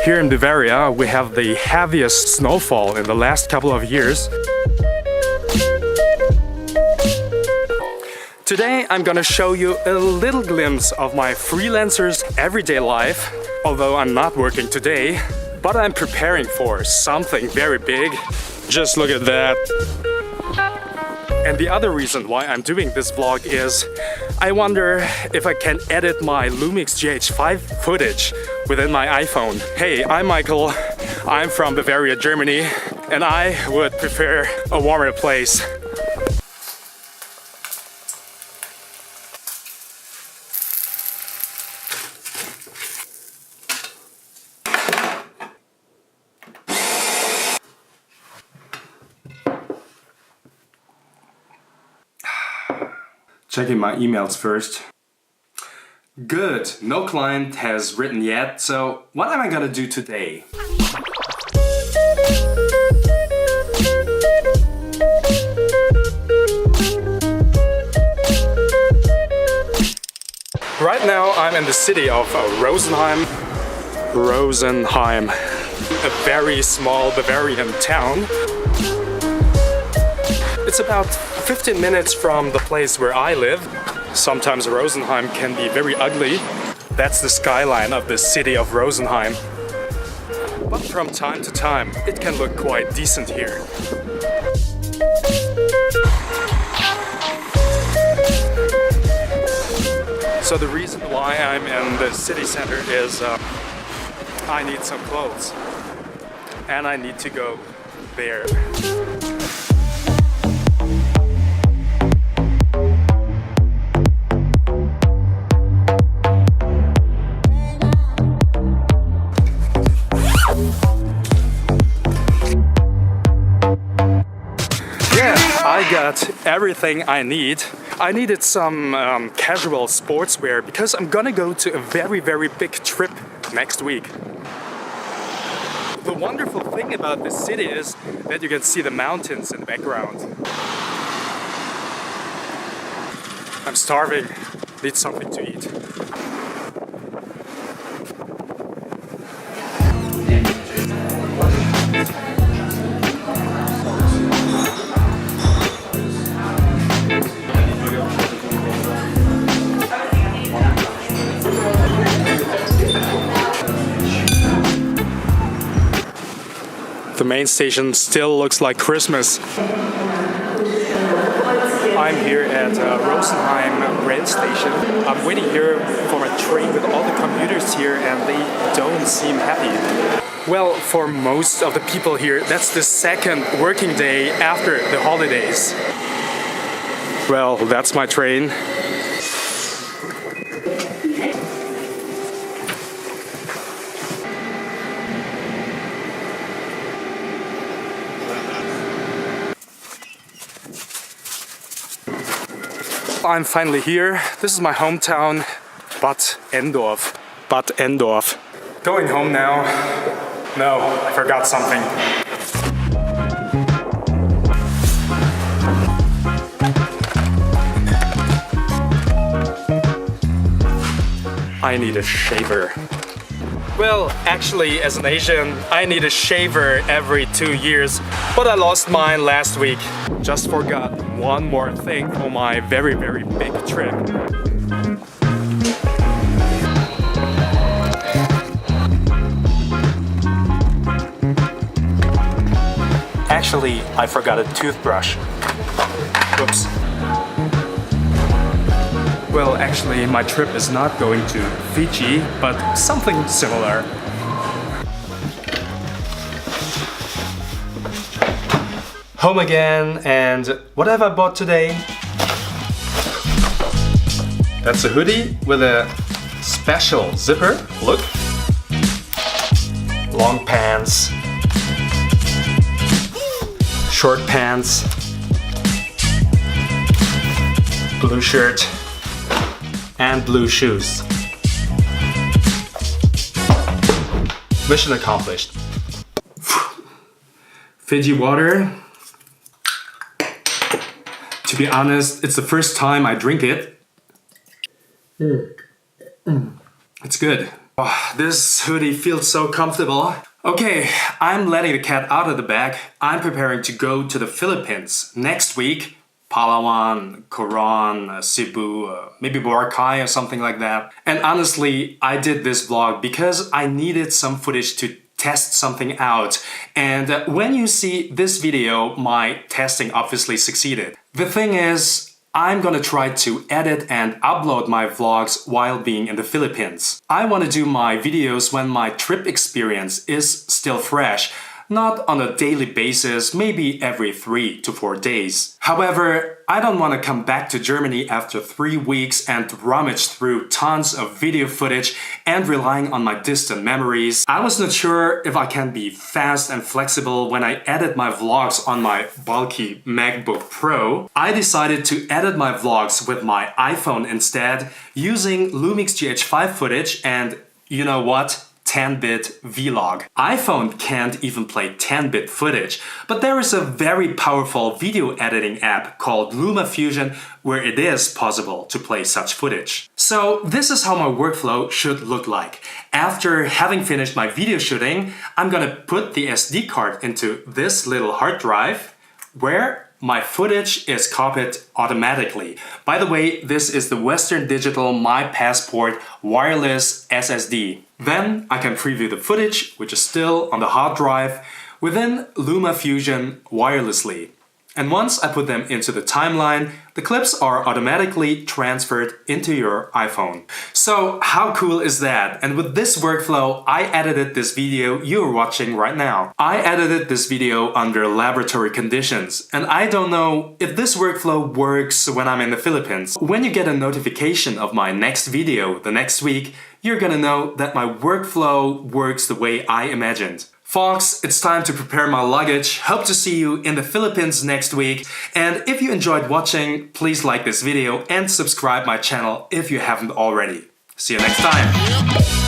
Here in Bavaria, we have the heaviest snowfall in the last couple of years. Today I'm gonna show you a little glimpse of my freelancer's everyday life, although I'm not working today, but I'm preparing for something very big. Just look at that. And the other reason why I'm doing this vlog is I wonder if I can edit my Lumix GH5 footage within my iPhone. Hey, I'm Michael, I'm from Bavaria, Germany, and I would prefer a warmer place. Checking my emails first. Good, no client has written yet, so what am I gonna do today? Right now I'm in the city of Rosenheim. Rosenheim, a very small Bavarian town. It's about 15 minutes from the place where I live. Sometimes Rosenheim can be very ugly. That's the skyline of the city of Rosenheim. But from time to time, it can look quite decent here. So the reason why I'm in the city center is I need some clothes. And I need to go there. I got everything I need. I needed some casual sportswear because I'm gonna go to a very big trip next week. The wonderful thing about this city is that you can see the mountains in the background. I'm starving, need something to eat. The main station still looks like Christmas. I'm here at Rosenheim rail station. I'm waiting here for my train with all the commuters here and they don't seem happy. Well, for most of the people here, that's the second working day after the holidays. Well, that's my train. I'm finally here. This is my hometown, Bad Endorf. Bad Endorf. Going home now. No, I forgot something. I need a shaver. Well, actually, as an Asian, I need a shaver every 2 years, but I lost mine last week. Just forgot one more thing for my very big trip. Actually, I forgot a toothbrush. Whoops. Well, actually, my trip is not going to Fiji, but something similar. Home again, and what have I bought today? That's a hoodie with a special zipper, look. Long pants, short pants, blue shirt, and blue shoes. Mission accomplished. Fiji water. To be honest, it's the first time I drink it. It's good. Oh, this hoodie feels so comfortable. Okay, I'm letting the cat out of the bag. I'm preparing to go to the Philippines next week. Palawan, Coron, Cebu, maybe Boracay or something like that. And honestly, I did this vlog because I needed some footage to test something out. And when you see this video, my testing obviously succeeded. The thing is, I'm gonna try to edit and upload my vlogs while being in the Philippines. I want to do my videos when my trip experience is still fresh, not on a daily basis, maybe every 3 to 4 days. However, I don't want to come back to Germany after 3 weeks and rummage through tons of video footage and relying on my distant memories. I was not sure if I can be fast and flexible when I edit my vlogs on my bulky MacBook Pro. I decided to edit my vlogs with my iPhone instead, using Lumix GH5 footage and, you know what? 10-bit vlog. iPhone can't even play 10-bit footage, but there is a very powerful video editing app called Lumafusion where it is possible to play such footage. So this is how my workflow should look like. After having finished my video shooting, I'm gonna put the SD card into this little hard drive where my footage is copied automatically. By the way, this is the Western Digital My Passport Wireless SSD. Then I can preview the footage, which is still on the hard drive, within Lumafusion wirelessly. And once I put them into the timeline, the clips are automatically transferred into your iPhone. So how cool is that? And with this workflow, I edited this video you're watching right now. I edited this video under laboratory conditions, and I don't know if this workflow works when I'm in the Philippines. When you get a notification of my next video the next week, you're gonna know that my workflow works the way I imagined. Folks, it's time to prepare my luggage. Hope to see you in the Philippines next week. And if you enjoyed watching, please like this video and subscribe my channel if you haven't already. See you next time.